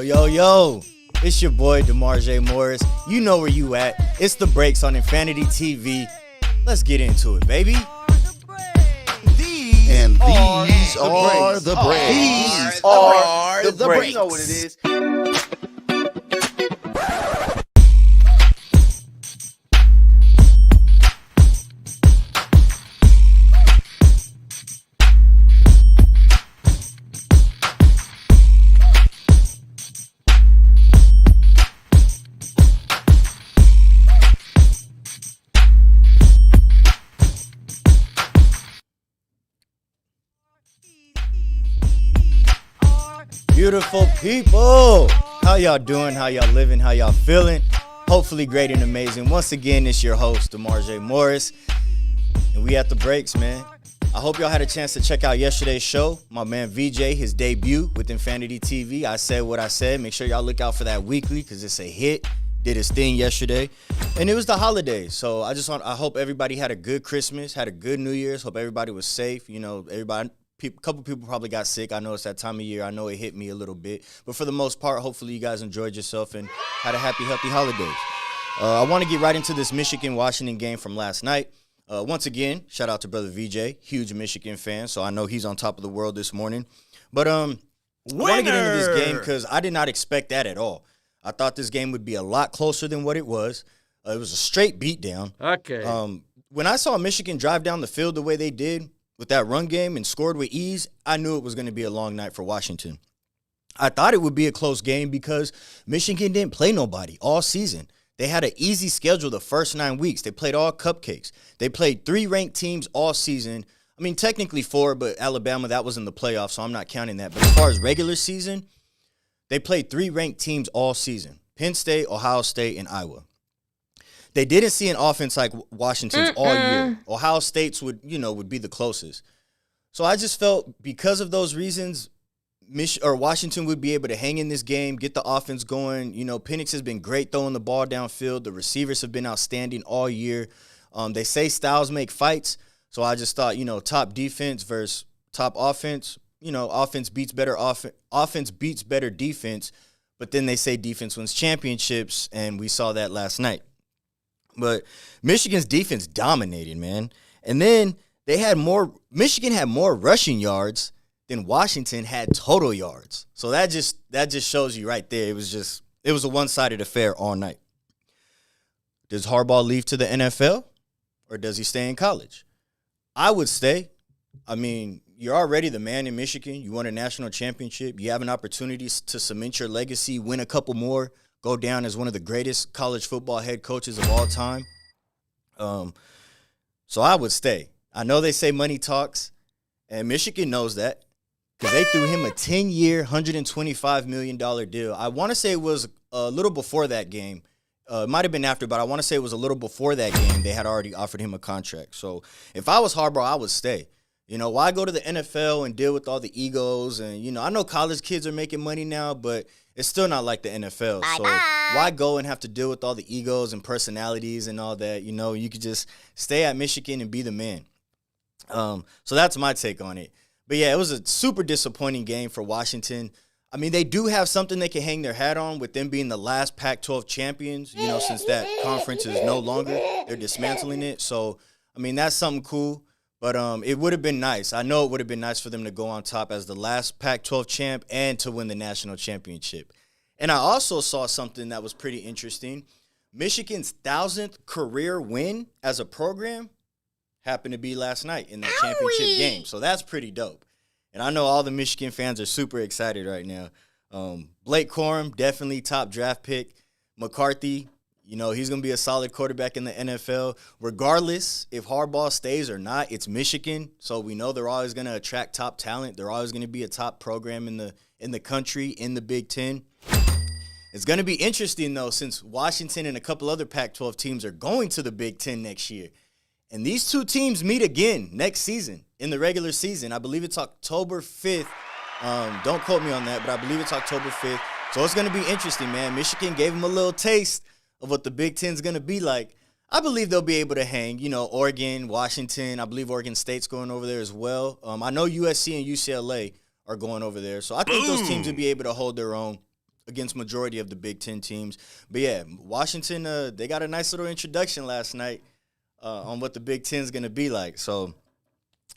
Yo, it's your boy DeMarjay Morris. You know where you at. It's The Breaks on Infanity TV. Let's get into it, baby. These are the breaks. You know what it is. Beautiful people. How y'all doing? How y'all living? How y'all feeling? Hopefully great and amazing. Once again, it's your host, DeMarjay Morris. And we at The Breaks, man. I hope y'all had a chance to check out yesterday's show. My man VJ, his debut with Infanity TV. I said what I said. Make sure y'all look out for that weekly because it's a hit. Did his thing yesterday. And it was the holidays. So I hope everybody had a good Christmas, had a good New Year's. Hope everybody was safe. You know, a couple people probably got sick. I know it's that time of year. I know it hit me a little bit. But for the most part, hopefully you guys enjoyed yourself and had a happy, healthy holidays. I want to get right into this Michigan-Washington game from last night. Once again, shout out to brother VJ, huge Michigan fan, so I know he's on top of the world this morning. But I want to get into this game because I did not expect that at all. I thought this game would be a lot closer than what it was. It was a straight beatdown. Okay. When I saw Michigan drive down the field the way they did with that run game and scored with ease, I knew it was going to be a long night for Washington. I thought it would be a close game because Michigan didn't play nobody all season. They had an easy schedule the first 9 weeks. They played all cupcakes. They played 3 ranked teams all season. I mean, technically 4, but Alabama, that was in the playoffs, so I'm not counting that. But as far as regular season, they played 3 ranked teams all season: Penn State, Ohio State, and Iowa. They didn't see an offense like Washington's all year. Ohio State's would be the closest. So I just felt because of those reasons, Washington would be able to hang in this game, get the offense going. You know, Penix has been great throwing the ball downfield. The receivers have been outstanding all year. They say styles make fights. So I just thought, top defense versus top offense. Offense beats better defense. But then they say defense wins championships, and we saw that last night. But Michigan's defense dominated, man. And then Michigan had more rushing yards than Washington had total yards. So that just shows you right there. It was a one-sided affair all night. Does Harbaugh leave to the NFL or does he stay in college? I would stay. I mean, you're already the man in Michigan. You won a national championship. You have an opportunity to cement your legacy, win a couple more, go down as one of the greatest college football head coaches of all time. So I would stay. I know they say money talks, and Michigan knows that because they threw him a 10-year, $125 million deal. I want to say it was a little before that game. It might have been after, but I want to say it was a little before that game. They had already offered him a contract. So if I was Harbaugh, I would stay. Why go to the NFL and deal with all the egos? And, I know college kids are making money now, but it's still not like the NFL. So why go and have to deal with all the egos and personalities and all that? You could just stay at Michigan and be the man. So that's my take on it. But, yeah, it was a super disappointing game for Washington. I mean, they do have something they can hang their hat on with them being the last Pac-12 champions, since that conference is no longer. They're dismantling it. So, I mean, that's something cool. But it would have been nice. I know it would have been nice for them to go on top as the last Pac-12 champ and to win the national championship. And I also saw something that was pretty interesting. Michigan's 1,000th career win as a program happened to be last night in that championship game. So that's pretty dope. And I know all the Michigan fans are super excited right now. Blake Corum, definitely top draft pick. McCarthy, he's going to be a solid quarterback in the NFL. Regardless if Harbaugh stays or not, it's Michigan. So we know they're always going to attract top talent. They're always going to be a top program in the country, in the Big Ten. It's going to be interesting, though, since Washington and a couple other Pac-12 teams are going to the Big Ten next year. And these two teams meet again next season in the regular season. I believe it's October 5th. Don't quote me on that, but I believe it's October 5th. So it's going to be interesting, man. Michigan gave them a little taste of what the Big Ten's going to be like. I believe they'll be able to hang. Oregon, Washington. I believe Oregon State's going over there as well. I know USC and UCLA are going over there. So I think those teams will be able to hold their own. against majority of the Big Ten teams. But, yeah, Washington, they got a nice little introduction last night on what the Big Ten is going to be like. So,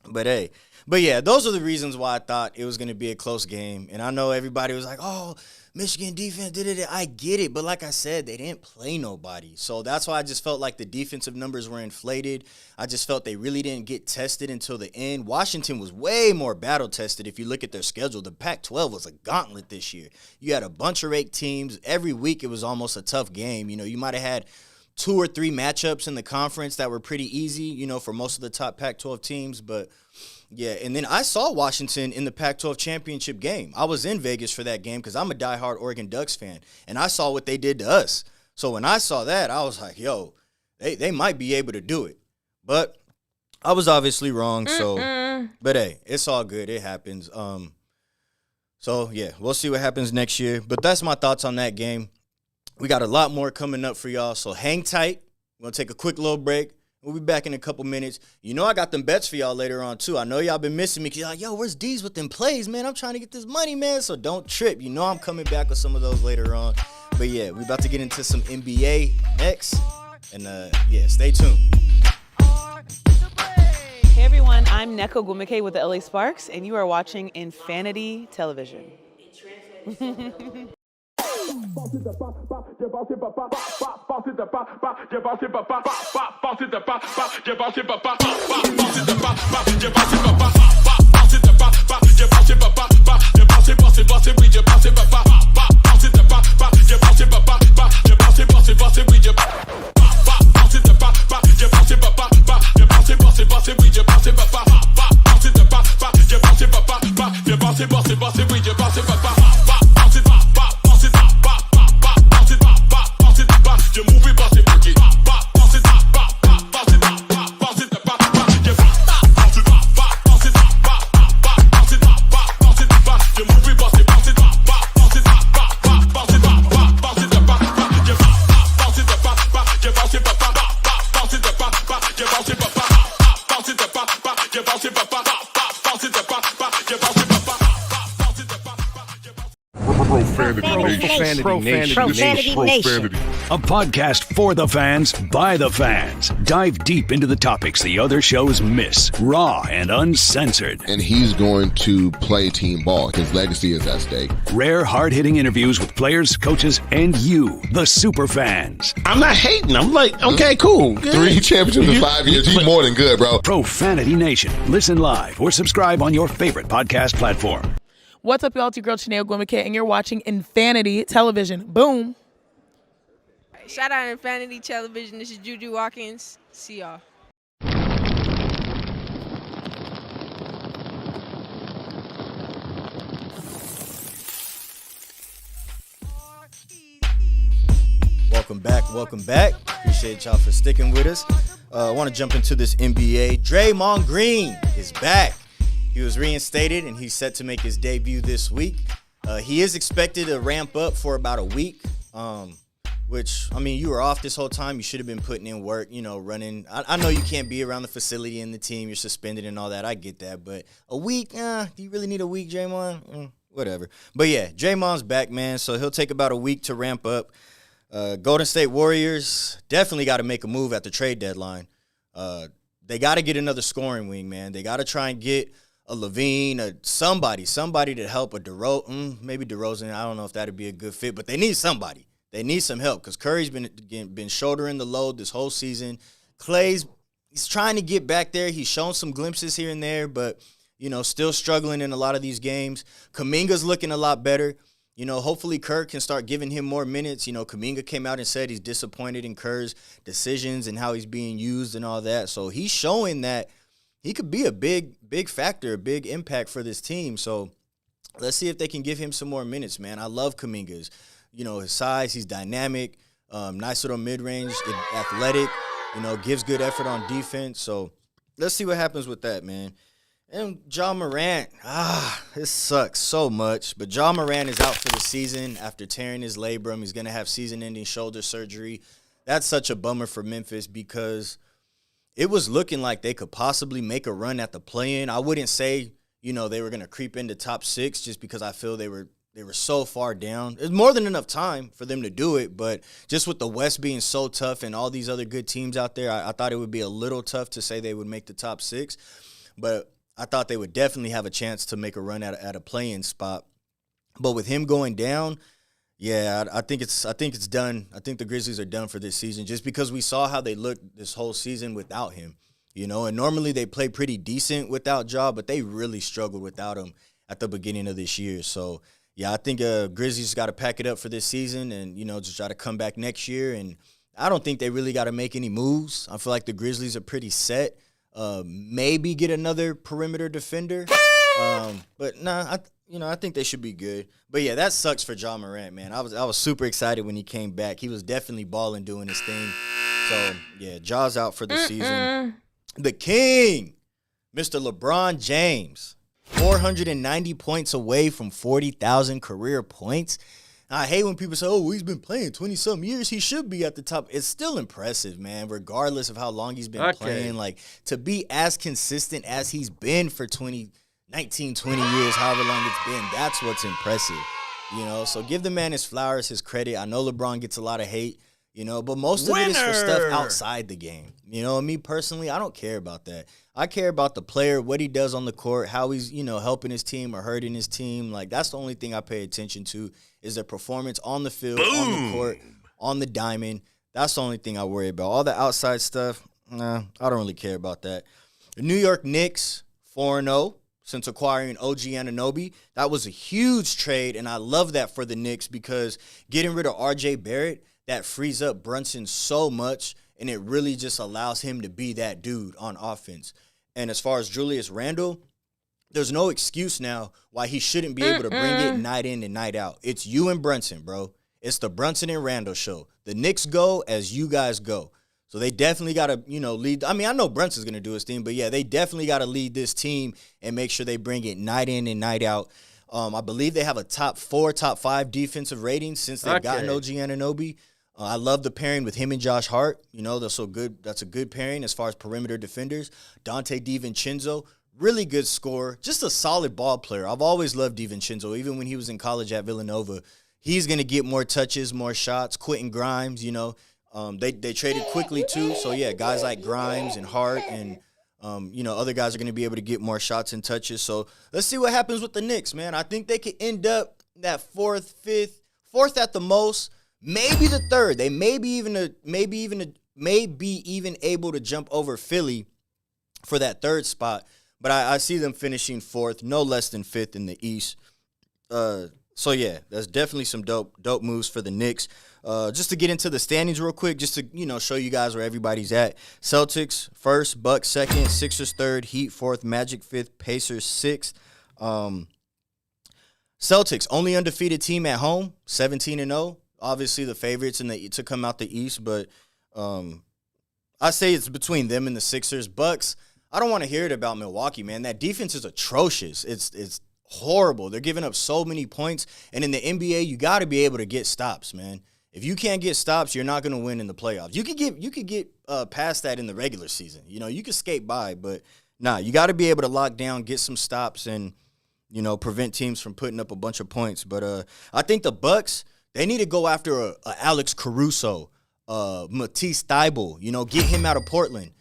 but, hey. But, yeah, those are the reasons why I thought it was going to be a close game. And I know everybody was like, oh, Michigan defense did it. I get it. But like I said, they didn't play nobody. So that's why I just felt like the defensive numbers were inflated. I just felt they really didn't get tested until the end. Washington was way more battle-tested if you look at their schedule. The Pac-12 was a gauntlet this year. You had a bunch of ranked teams. Every week it was almost a tough game. You know, you might have had 2 or 3 matchups in the conference that were pretty easy, you know, for most of the top Pac-12 teams. But, yeah, and then I saw Washington in the Pac-12 championship game. I was in Vegas for that game because I'm a diehard Oregon Ducks fan, and I saw what they did to us. So when I saw that, I was like, yo, they might be able to do it. But I was obviously wrong, so but hey, it's all good. It happens. So yeah, we'll see what happens next year. But that's my thoughts on that game. We got a lot more coming up for y'all, so hang tight. We're gonna take a quick little break. We'll be back in a couple minutes. You know I got them bets for y'all later on, too. I know y'all been missing me because y'all like, yo, where's D's with them plays, man? I'm trying to get this money, man, so don't trip. You know I'm coming back with some of those later on. But, yeah, we about to get into some NBA next. And, yeah, stay tuned. Hey, everyone. I'm Neko Gumike with the LA Sparks, and you are watching Infanity Television. Profanity Nation. A podcast for the fans, by the fans. Dive deep into the topics the other shows miss. Raw and uncensored. And he's going to play team ball. His legacy is at stake. Rare, hard-hitting interviews with players, coaches, and you, the super fans. I'm not hating. I'm like, okay, cool. Good. 3 championships in 5 years. He's more than good, bro. Profanity Nation. Listen live or subscribe on your favorite podcast platform. What's up, y'all? It's your girl, Chanel Gwimike, and you're watching Infanity Television. Boom. Shout out Infanity Television. This is Juju Watkins. See y'all. Welcome back. Appreciate y'all for sticking with us. I want to jump into this NBA. Draymond Green is back. He was reinstated, and he's set to make his debut this week. He is expected to ramp up for about a week, which, I mean, you were off this whole time. You should have been putting in work, you know, running. I know you can't be around the facility and the team. You're suspended and all that. I get that. But a week, do you really need a week, Draymond? Whatever. But, yeah, Draymond's back, man, so he'll take about a week to ramp up. Golden State Warriors definitely got to make a move at the trade deadline. They got to get another scoring wing, man. They got to try and get a Levine, somebody to help, a maybe DeRozan. I don't know if that would be a good fit, but they need somebody. They need some help because Curry's been shouldering the load this whole season. He's trying to get back there. He's shown some glimpses here and there, but, you know, still struggling in a lot of these games. Kuminga's looking a lot better. You know, hopefully Kerr can start giving him more minutes. You know, Kuminga came out and said he's disappointed in Kerr's decisions and how he's being used and all that. So he's showing that he could be a big factor, a big impact for this team. So let's see if they can give him some more minutes, man. I love Kuminga's. You know, his size, he's dynamic, nice little mid-range, athletic, you know, gives good effort on defense. So let's see what happens with that, man. And Ja Morant, this sucks so much. But Ja Morant is out for the season after tearing his labrum. He's going to have season-ending shoulder surgery. That's such a bummer for Memphis because it was looking like they could possibly make a run at the play-in. I wouldn't say, you know, they were going to creep into top 6 just because I feel they were They were so far down. It's more than enough time for them to do it, but just with the West being so tough and all these other good teams out there, I thought it would be a little tough to say they would make the top 6. But I thought they would definitely have a chance to make a run at a play-in spot. But with him going down, yeah, I think it's done. I think the Grizzlies are done for this season just because we saw how they looked this whole season without him. You know, and normally they play pretty decent without Ja, but they really struggled without him at the beginning of this year. So, yeah, I think Grizzlies got to pack it up for this season and, you know, just try to come back next year. And I don't think they really got to make any moves. I feel like the Grizzlies are pretty set. Maybe get another perimeter defender. But, nah, I think they should be good. But, yeah, that sucks for Ja Morant, man. I was super excited when he came back. He was definitely balling doing his thing. So, yeah, Ja's out for the season. The king, Mr. LeBron James, 490 points away from 40,000 career points. I hate when people say, oh, he's been playing 20-something years. He should be at the top. It's still impressive, man, regardless of how long he's been playing. Like, to be as consistent as he's been for 19, 20 years, however long it's been, that's what's impressive. You know, so give the man his flowers, his credit. I know LeBron gets a lot of hate. You know, but most of it is for stuff outside the game. You know, me personally, I don't care about that. I care about the player, what he does on the court, how he's, you know, helping his team or hurting his team. Like, that's the only thing I pay attention to is their performance on the field, on the court, on the diamond. That's the only thing I worry about. All the outside stuff, nah, I don't really care about that. The New York Knicks, 4-0 since acquiring OG Anunoby. That was a huge trade, and I love that for the Knicks because getting rid of RJ Barrett, that frees up Brunson so much, and it really just allows him to be that dude on offense. And as far as Julius Randle, there's no excuse now why he shouldn't be able to bring it night in and night out. It's you and Brunson, bro. It's the Brunson and Randle show. The Knicks go as you guys go. So they definitely got to, you know, lead. I mean, I know Brunson's going to do his thing, but, yeah, they definitely got to lead this team and make sure they bring it night in and night out. I believe they have a top 4, top 5 defensive rating since they've gotten OG Anunoby. I love the pairing with him and Josh Hart. You know, that's a good pairing as far as perimeter defenders. Dante DiVincenzo, really good scorer, just a solid ball player. I've always loved DiVincenzo, even when he was in college at Villanova. He's going to get more touches, more shots. Quentin Grimes, you know, they traded quickly too. So, yeah, guys like Grimes and Hart and, you know, other guys are going to be able to get more shots and touches. So let's see what happens with the Knicks, man. I think they could end up that 4th, 5th, 4th at the most. Maybe the 3rd. They may be even able to jump over Philly for that 3rd spot. But I see them finishing 4th, no less than 5th in the East. So yeah, that's definitely some dope moves for the Knicks. Just to get into the standings real quick, just to, you know, show you guys where everybody's at. Celtics 1st, Bucks 2nd, Sixers 3rd, Heat 4th, Magic 5th, Pacers 6th. Celtics only undefeated team at home, 17-0. Obviously the favorites to come out the East, but I say it's between them and the Sixers. Bucks, I don't want to hear it about Milwaukee, man. That defense is atrocious. It's horrible. They're giving up so many points. And in the NBA, you got to be able to get stops, man. If you can't get stops, you're not going to win in the playoffs. You could get past that in the regular season. You know, you could skate by, but nah, you got to be able to lock down, get some stops, and, you know, prevent teams from putting up a bunch of points. But I think the Bucks, they need to go after a Alex Caruso, Matisse Thybulle, you know, get him out of Portland.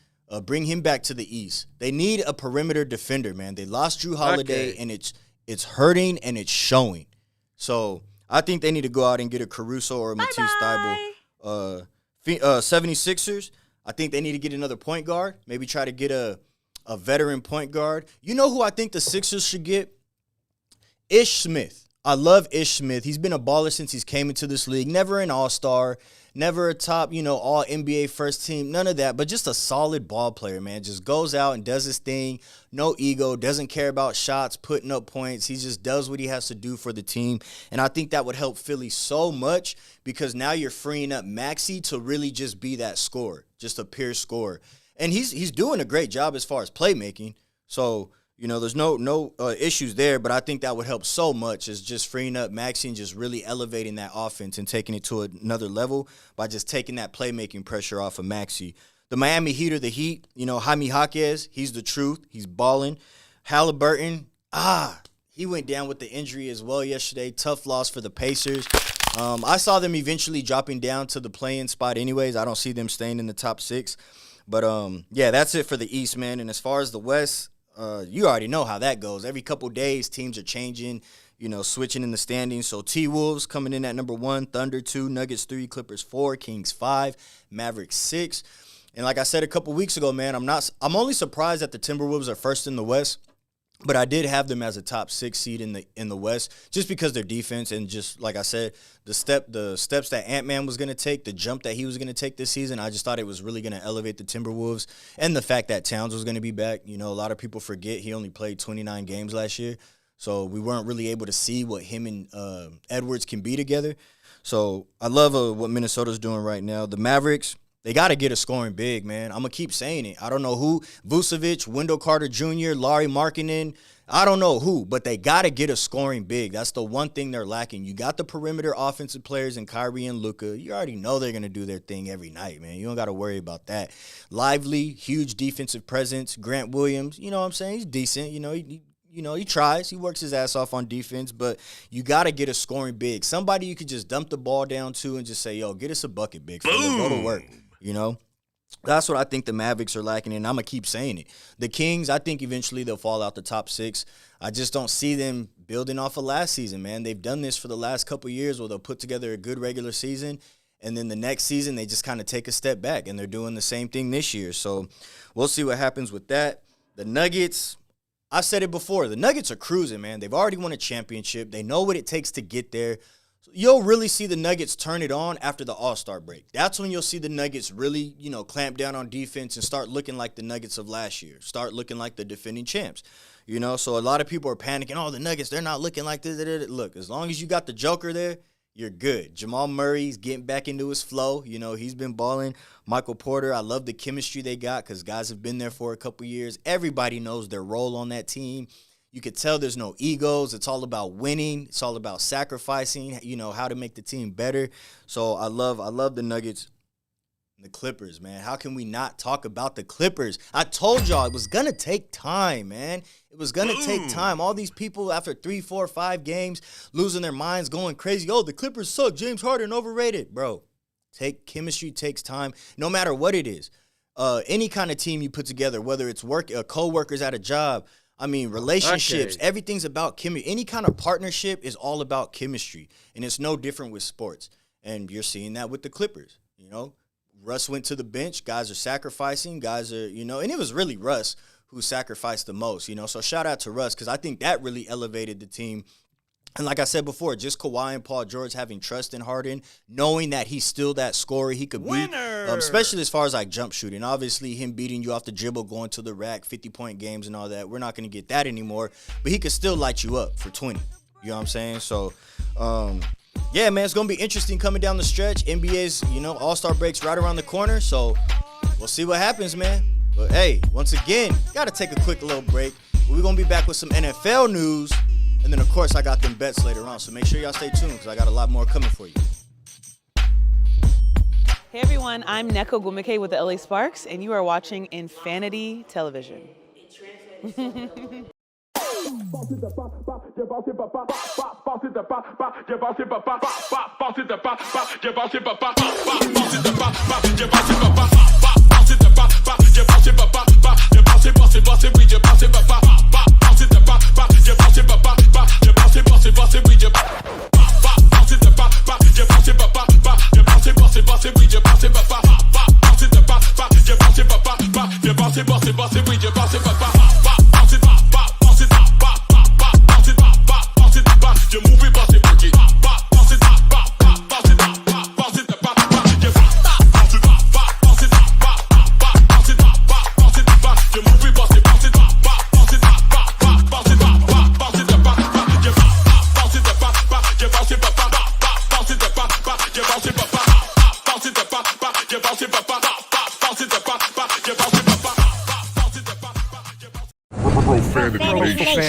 Bring him back to the East. They need a perimeter defender, man. They lost Drew Holiday, and it's hurting and it's showing. So I think they need to go out and get a Caruso or a Matisse Thybulle. 76ers, I think they need to get another point guard. Maybe try to get a veteran point guard. You know who I think the Sixers should get? Ish Smith. I love Ish Smith. He's been a baller since he's came into this league. Never an all-star, never a top, you know, all-NBA first team, none of that, but just a solid ball player, man. Just goes out and does his thing, no ego, doesn't care about shots, putting up points. He just does what he has to do for the team, and I think that would help Philly so much because now you're freeing up Maxey to really just be that scorer, just a pure scorer. And he's doing a great job as far as playmaking, so you know, there's no issues there, but I think that would help so much is just freeing up Maxey and just really elevating that offense and taking it to another level by just taking that playmaking pressure off of Maxey. The Miami Heat or the Heat, you know, Jaime Jaquez, he's the truth. He's balling. Halliburton, He went down with the injury as well yesterday. Tough loss for the Pacers. I saw them eventually dropping down to the play-in spot anyways. I don't see them staying in the top 6. But, yeah, that's it for the East, man. And as far as the West, you already know how that goes. Every couple days, teams are changing, switching in the standings. So T-Wolves coming in at number 1, Thunder 2, Nuggets 3, Clippers 4, Kings 5, Mavericks 6. And like I said a couple weeks ago, man, I'm only surprised that the Timberwolves are first in the West. But I did have them as a top 6 seed in the West just because their defense and just, like I said, the steps that Ant-Man was going to take, the jump that he was going to take this season, I just thought it was really going to elevate the Timberwolves. And the fact that Towns was going to be back. A lot of people forget he only played 29 games last year. So we weren't really able to see what him and Edwards can be together. So I love what Minnesota's doing right now. The Mavericks, they got to get a scoring big, man. I'm going to keep saying it. I don't know who. Vucevic, Wendell Carter Jr., Larry Markkinen. I don't know who, but they got to get a scoring big. That's the one thing they're lacking. You got the perimeter offensive players in Kyrie and Luka. You already know they're going to do their thing every night, man. You don't got to worry about that. Lively, huge defensive presence. Grant Williams, you know what I'm saying? He's decent. He tries. He works his ass off on defense, but you got to get a scoring big. Somebody you could just dump the ball down to and just say, yo, get us a bucket, big fella. Go to work. That's what I think the Mavericks are lacking, and I'm going to keep saying it. The Kings, I think eventually they'll fall out the top 6. I just don't see them building off of last season, man. They've done this for the last couple of years where they'll put together a good regular season, and then the next season they just kind of take a step back, and they're doing the same thing this year. So we'll see what happens with that. The Nuggets, I said it before, the Nuggets are cruising, man. They've already won a championship. They know what it takes to get there. You'll really see the Nuggets turn it on after the All-Star break. That's when you'll see the Nuggets really, clamp down on defense and start looking like the Nuggets of last year. Start looking like the defending champs. So a lot of people are panicking, the Nuggets, they're not looking like this. Look, as long as you got the Joker there, you're good. Jamal Murray's getting back into his flow. He's been balling. Michael Porter, I love the chemistry they got because guys have been there for a couple years. Everybody knows their role on that team. You could tell there's no egos. It's all about winning. It's all about sacrificing, how to make the team better. So I love the Nuggets. The Clippers, man. How can we not talk about the Clippers? I told y'all it was going to take time, man. It was going to take time. All these people after 3, 4, 5 games losing their minds, going crazy. The Clippers suck. James Harden overrated. Bro, chemistry takes time, no matter what it is. Any kind of team you put together, whether it's co-workers at a job, relationships, everything's about chemistry. Any kind of partnership is all about chemistry, and it's no different with sports. And you're seeing that with the Clippers, Russ went to the bench. Guys are sacrificing. Guys are, and it was really Russ who sacrificed the most, So shout out to Russ because I think that really elevated the team. And like I said before, just Kawhi and Paul George having trust in Harden, knowing that he's still that scorer he could be, especially as far as jump shooting. Obviously, him beating you off the dribble, going to the rack, 50-point games and all that, we're not going to get that anymore. But he could still light you up for 20. You know what I'm saying? So, yeah, man, it's going to be interesting coming down the stretch. NBA's, All-Star break's right around the corner. So we'll see what happens, man. But, hey, once again, got to take a quick little break. We're going to be back with some NFL news. And then, of course, I got them bets later on. So make sure y'all stay tuned because I got a lot more coming for you. Hey, everyone. I'm Neko Gumike with the LA Sparks, and you are watching Infanity Television.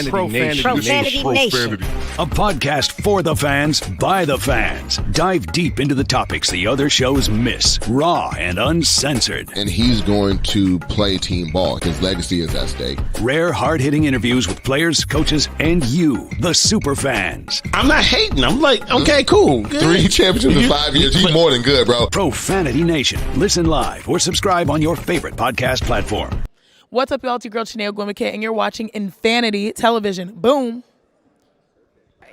Profanity Nation. A podcast for the fans, by the fans. Dive deep into the topics the other shows miss. Raw and uncensored. And he's going to play team ball. His legacy is at stake. Rare, hard-hitting interviews with players, coaches, and you, the super fans. I'm not hating. I'm like, okay, cool. Good. 3 championships in 5 years. He's more than good, bro. Profanity Nation. Listen live or subscribe on your favorite podcast platform. What's up, y'all? It's your girl, Chanel Gwimike, and you're watching Infanity Television. Boom.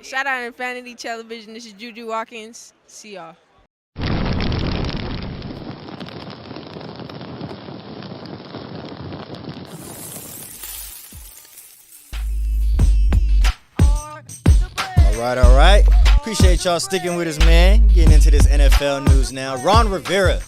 Shout out Infanity Television. This is Juju Watkins. See y'all. All right. Appreciate y'all sticking with us, man. Getting into this NFL news now. Ron Rivera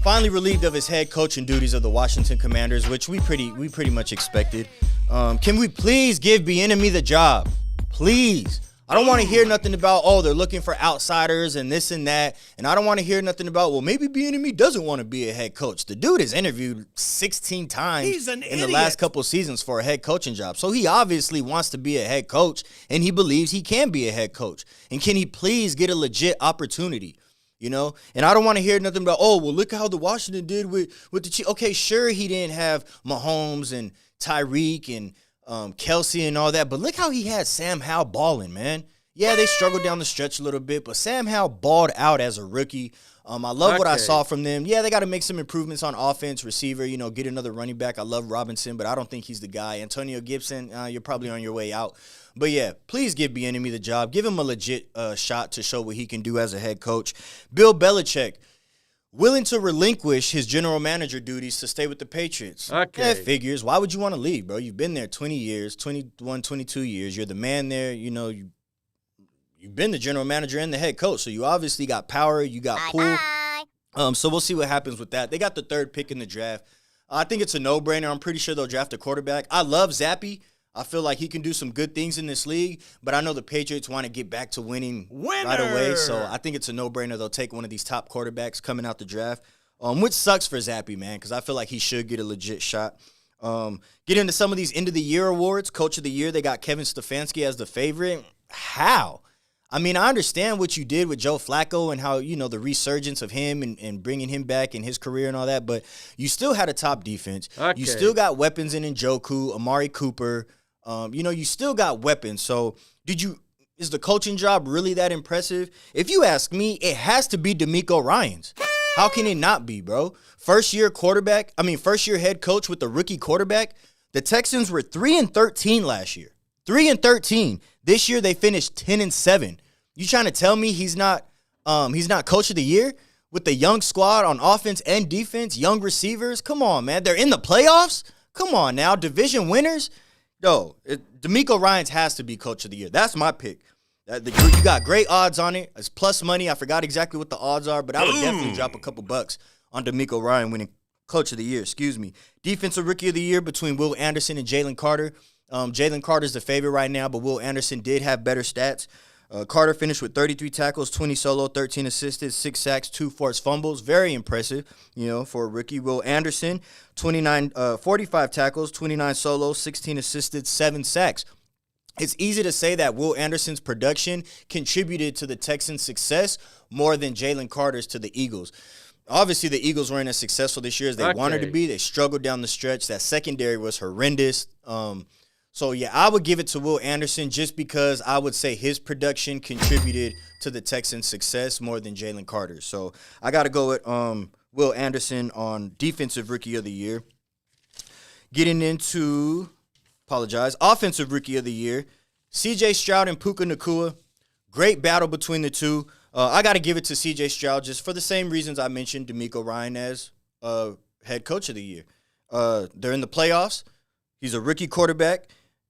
finally relieved of his head coaching duties of the Washington Commanders, which we pretty much expected. Can we please give Bieniemy the job? Please. I don't want to hear nothing about, they're looking for outsiders and this and that. And I don't want to hear nothing about, maybe Bieniemy doesn't want to be a head coach. The dude is interviewed 16 times in the last couple seasons for a head coaching job. So he obviously wants to be a head coach, and he believes he can be a head coach. And can he please get a legit opportunity? You know, and I don't want to hear nothing about, look how the Washington did with the Chiefs. Okay, sure, he didn't have Mahomes and Tyreek and Kelsey and all that, but look how he had Sam Howell balling, man. Yeah, they struggled down the stretch a little bit, but Sam Howell balled out as a rookie. I love what I saw from them. Yeah, they got to make some improvements on offense, receiver, get another running back. I love Robinson, but I don't think he's the guy. Antonio Gibson, you're probably on your way out. But, yeah, please give Bieniemy the job. Give him a legit shot to show what he can do as a head coach. Bill Belichick, willing to relinquish his general manager duties to stay with the Patriots. Okay. That figures. Why would you want to leave, bro? You've been there 20 years, 21, 22 years. You're the man there. You've been the general manager and the head coach, so you obviously got power. You got pull. So we'll see what happens with that. They got the 3rd pick in the draft. I think it's a no-brainer. I'm pretty sure they'll draft a quarterback. I love Zappy. I feel like he can do some good things in this league, but I know the Patriots want to get back to winning right away, so I think it's a no-brainer. They'll take one of these top quarterbacks coming out the draft, which sucks for Zappy, man, because I feel like he should get a legit shot. Get into some of these end-of-the-year awards. Coach of the Year, they got Kevin Stefanski as the favorite. How? I mean, I understand what you did with Joe Flacco and how, the resurgence of him and bringing him back in his career and all that, but you still had a top defense. Okay. You still got weapons in Njoku, Amari Cooper. You still got weapons. So is the coaching job really that impressive? If you ask me, it has to be DeMeco Ryans. How can it not be, bro? First year head coach with the rookie quarterback. The Texans were 3-13 last year. 3-13. This year they finished 10-7. You trying to tell me he's not coach of the year with the young squad on offense and defense, young receivers? Come on, man. They're in the playoffs? Come on now. Division winners? No, DeMeco Ryans has to be coach of the year. That's my pick. You got great odds on it. It's plus money. I forgot exactly what the odds are, but I would definitely drop a couple bucks on DeMeco Ryan winning coach of the year. Defensive rookie of the year between Will Anderson and Jalen Carter. Jalen Carter's the favorite right now, but Will Anderson did have better stats. Carter finished with 33 tackles, 20 solo, 13 assisted, 6 sacks, 2 forced fumbles. Very impressive, for a rookie. Will Anderson, 45 tackles, 29 solos, 16 assisted, 7 sacks. It's easy to say that Will Anderson's production contributed to the Texans' success more than Jalen Carter's to the Eagles. Obviously, the Eagles weren't as successful this year as they wanted to be. They struggled down the stretch. That secondary was horrendous. So, yeah, I would give it to Will Anderson just because I would say his production contributed to the Texans' success more than Jalen Carter. So, I got to go with Will Anderson on Defensive Rookie of the Year. Getting into, Offensive Rookie of the Year, C.J. Stroud and Puka Nacua. Great battle between the two. I got to give it to C.J. Stroud just for the same reasons I mentioned DeMeco Ryan as head coach of the year. They're in the playoffs. He's a rookie quarterback.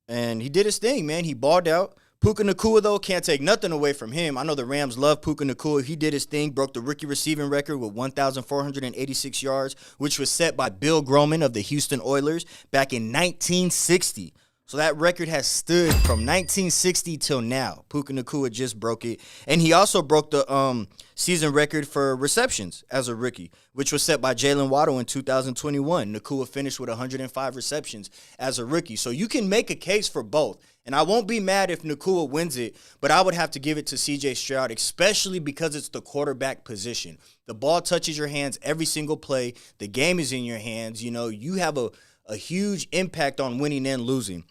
And he did his thing, man. He balled out. Puka Nacua, though, can't take nothing away from him. I know the Rams love Puka Nacua. He did his thing, broke the rookie receiving record with 1,486 yards, which was set by Bill Groman of the Houston Oilers back in 1960. So that record has stood from 1960 till now. Puka Nacua just broke it. And he also broke the season record for receptions as a rookie, which was set by Jalen Waddle in 2021. Nacua finished with 105 receptions as a rookie. So you can make a case for both. And I won't be mad if Nacua wins it, but I would have to give it to C.J. Stroud, especially because it's the quarterback position. The ball touches your hands every single play. The game is in your hands. You know, you have a huge impact on winning and losing.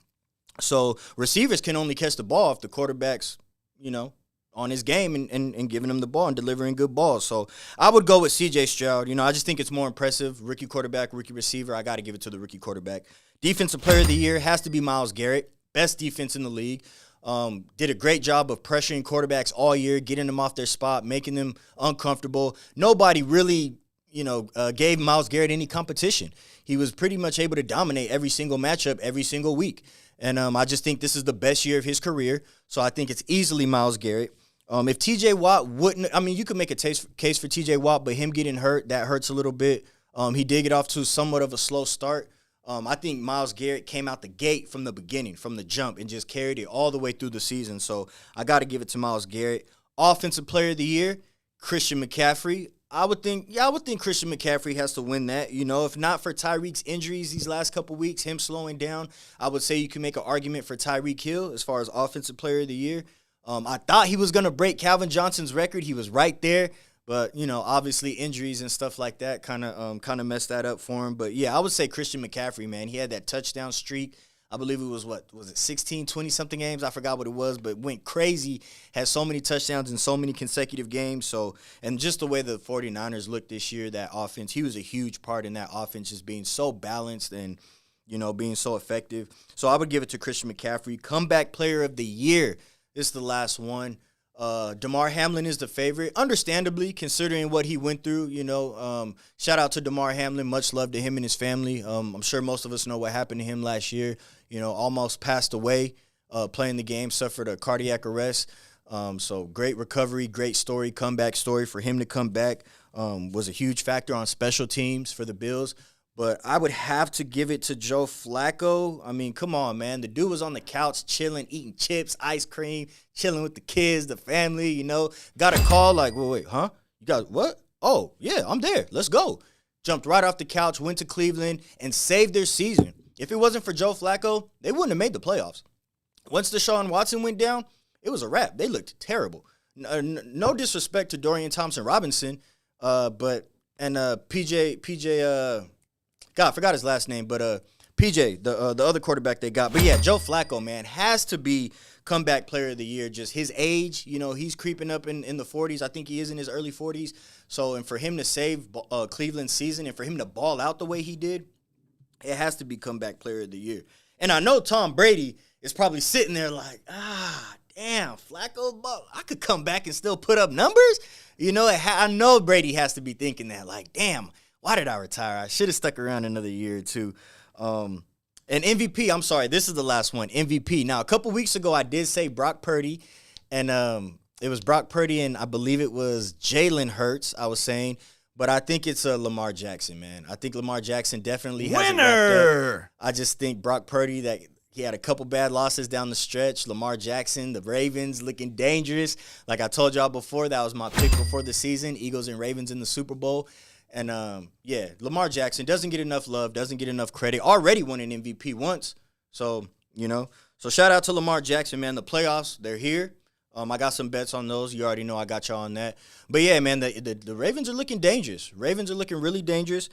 So receivers can only catch the ball if the quarterback's, you know, on his game and giving him the ball and delivering good balls. So I would go with C.J. Stroud. You know, I just think it's more impressive. Rookie quarterback, rookie receiver. I got to give it to the rookie quarterback. Defensive player of the year has to be Myles Garrett. Best defense in the league. Did a great job of pressuring quarterbacks all year, getting them off their spot, making them uncomfortable. Nobody really, gave Myles Garrett any competition. He was pretty much able to dominate every single matchup every single week. And I just think this is the best year of his career. So I think it's easily Myles Garrett. If T.J. Watt wouldn't – I mean, you could make a case for T.J. Watt, but him getting hurt, that hurts a little bit. He did get off to somewhat of a slow start. I think Myles Garrett came out the gate from the beginning, from the jump, and just carried it all the way through the season. So I got to give it to Myles Garrett. Offensive player of the year, Christian McCaffrey. I would think Christian McCaffrey has to win that. You know, if not for Tyreek's injuries these last couple weeks, him slowing down, I would say you can make an argument for Tyreek Hill as far as offensive player of the year. I thought he was going to break Calvin Johnson's record. He was right there. But, obviously injuries and stuff like that kind of messed that up for him. But, yeah, I would say Christian McCaffrey, man. He had that touchdown streak. I believe it was, 16, 20-something games? I forgot what it was, but went crazy. Had so many touchdowns in so many consecutive games. So, and just the way the 49ers looked this year, that offense, he was a huge part in that offense, just being so balanced and, being so effective. So I would give it to Christian McCaffrey. Comeback player of the year. This is the last one. Damar Hamlin is the favorite, understandably, considering what he went through. Shout out to Damar Hamlin. Much love to him and his family. I'm sure most of us know what happened to him last year. Almost passed away playing the game, suffered a cardiac arrest. So great recovery, great story, comeback story for him to come back. Was a huge factor on special teams for the Bills. But I would have to give it to Joe Flacco. I mean, come on, man. The dude was on the couch chilling, eating chips, ice cream, chilling with the kids, the family, Got a call like, wait, huh? You got what? Oh, yeah, I'm there. Let's go. Jumped right off the couch, went to Cleveland, and saved their season. If it wasn't for Joe Flacco, they wouldn't have made the playoffs. Once Deshaun Watson went down, it was a wrap. They looked terrible. No disrespect to Dorian Thompson-Robinson, but PJ, God, I forgot his last name, but PJ, the other quarterback they got. But, yeah, Joe Flacco, man, has to be comeback player of the year. Just his age, he's creeping up in the 40s. I think he is in his early 40s. So, and for him to save Cleveland's season and for him to ball out the way he did, it has to be comeback player of the year. And I know Tom Brady is probably sitting there like, damn, Flacco, I could come back and still put up numbers. I know Brady has to be thinking that, like, damn, why did I retire? I should have stuck around another year or two. And MVP, I'm sorry, this is the last one, MVP. Now, a couple weeks ago, I did say Brock Purdy, and it was Brock Purdy and I believe it was Jalen Hurts, I was saying. But I think it's Lamar Jackson, man. I think Lamar Jackson definitely has it wrapped up. I just think Brock Purdy, that he had a couple bad losses down the stretch. Lamar Jackson, the Ravens looking dangerous. Like I told y'all before, that was my pick before the season, Eagles and Ravens in the Super Bowl. And, Lamar Jackson doesn't get enough love, doesn't get enough credit. Already won an MVP once. So, So shout out to Lamar Jackson, man. The playoffs, they're here. I got some bets on those. You already know I got y'all on that. But, yeah, man, the Ravens are looking dangerous. Ravens are looking really dangerous.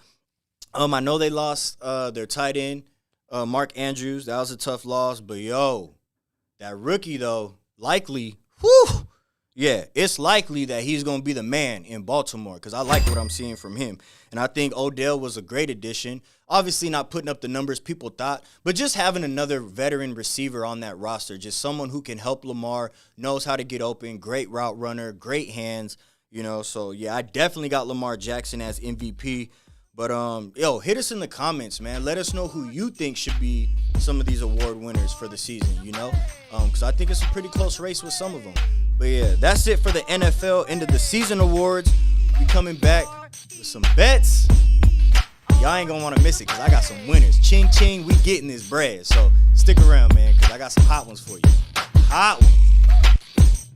I know they lost their tight end, Mark Andrews. That was a tough loss. But, that rookie, though, likely, it's likely that he's going to be the man in Baltimore because I like what I'm seeing from him. And I think Odell was a great addition. Obviously not putting up the numbers people thought, but just having another veteran receiver on that roster, just someone who can help Lamar, knows how to get open, great route runner, great hands, So, yeah, I definitely got Lamar Jackson as MVP. But, hit us in the comments, man. Let us know who you think should be some of these award winners for the season, Because I think it's a pretty close race with some of them. But, yeah, that's it for the NFL end of the season awards. We coming back with some bets. Y'all ain't gonna want to miss it because I got some winners. Ching, ching, we getting this bread. So stick around, man, because I got some hot ones for you. Hot ones.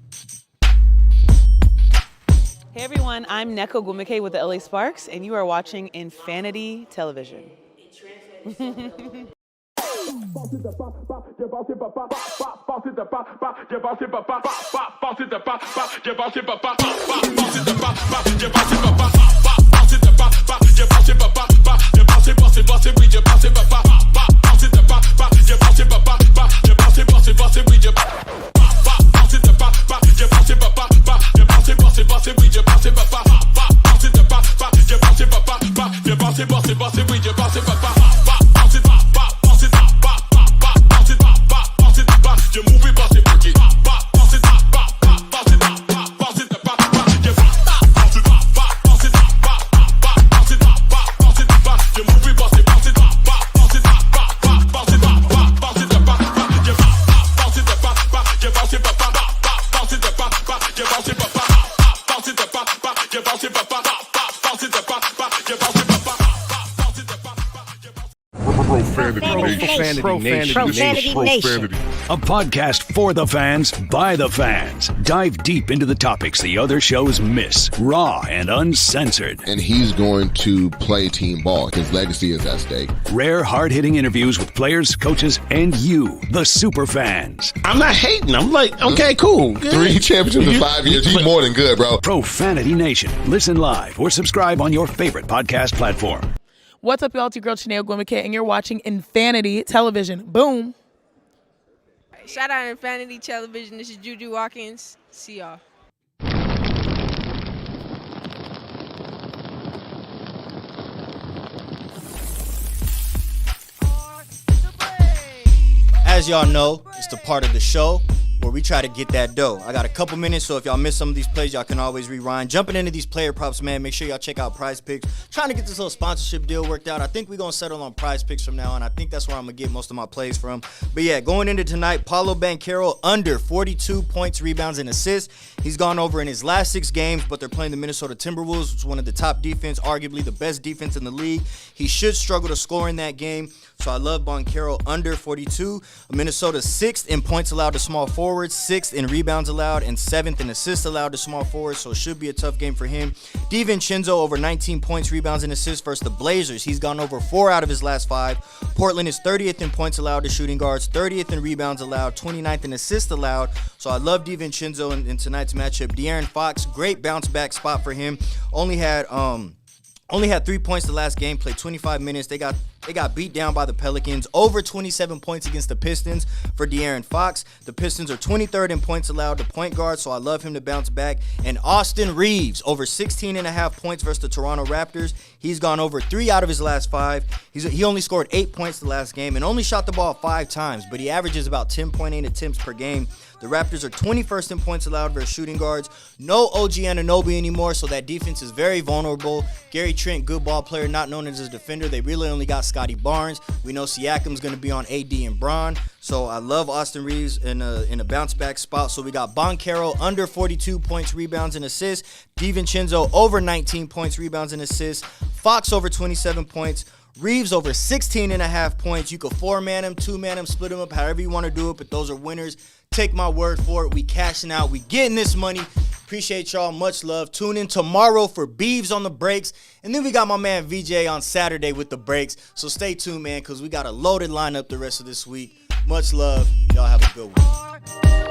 Hey everyone, I'm Neko Gumike with the LA Sparks, and you are watching Infanity Television. Profanity Nation. A podcast for the fans, by the fans. Dive deep into the topics the other shows miss. Raw and uncensored. And he's going to play team ball. His legacy is at stake. Rare, hard-hitting interviews with players, coaches, and you, the super fans. I'm not hating. I'm like, okay, cool. Good. 3 championships in 5 years. He's more than good, bro. Profanity Nation. Listen live or subscribe on your favorite podcast platform. What's up, y'all? It's your girl, Chanel Gwimike, and you're watching Infanity Television. Boom. Shout out Infanity Television. This is Juju Watkins. See y'all. As y'all know, it's the part of the show where we try to get that dough. I got a couple minutes, so if y'all miss some of these plays, y'all can always rewind. Jumping into these player props, man, make sure y'all check out Prize Picks. Trying to get this little sponsorship deal worked out. I think we're going to settle on Prize Picks from now on. I think that's where I'm going to get most of my plays from. But yeah, going into tonight, Paolo Banchero under 42 points, rebounds, and assists. He's gone over in his last 6 games, but they're playing the Minnesota Timberwolves, which is one of the top defense, arguably the best defense in the league. He should struggle to score in that game. So I love Banchero under 42. Minnesota 6th in points allowed to small forwards, 6th in rebounds allowed, and 7th in assists allowed to small forwards. So it should be a tough game for him. DiVincenzo over 19 points, rebounds, and assists versus the Blazers. He's gone over 4 out of his last 5. Portland is 30th in points allowed to shooting guards, 30th in rebounds allowed, 29th in assists allowed. So I love DiVincenzo in tonight's matchup. De'Aaron Fox, great bounce back spot for him. Only had 3 points the last game, played 25 minutes. They got beat down by the Pelicans. Over 27 points against the Pistons for De'Aaron Fox. The Pistons are 23rd in points allowed to point guard, so I love him to bounce back. And Austin Reeves, over 16.5 points versus the Toronto Raptors. He's gone over 3 out of his last 5. He only scored 8 points the last game and only shot the ball 5 times, but he averages about 10.8 attempts per game. The Raptors are 21st in points allowed versus shooting guards. No OG Anunoby anymore, so that defense is very vulnerable. Gary Trent, good ball player, not known as a defender. They really only got Scotty Barnes. We know Siakam's going to be on AD and Bron. So I love Austin Reeves in a bounce-back spot. So we got Banchero under 42 points, rebounds, and assists. DiVincenzo over 19 points, rebounds, and assists. Fox over 27 points. Reeves over 16.5 points. You could 4-man him, 2-man him, split him up, however you want to do it, but those are winners. Take my word for it. We cashing out. We getting this money. Appreciate y'all. Much love. Tune in tomorrow for Beeves on the breaks. And then we got my man VJ on Saturday with the breaks. So stay tuned, man, because we got a loaded lineup the rest of this week. Much love. Y'all have a good one.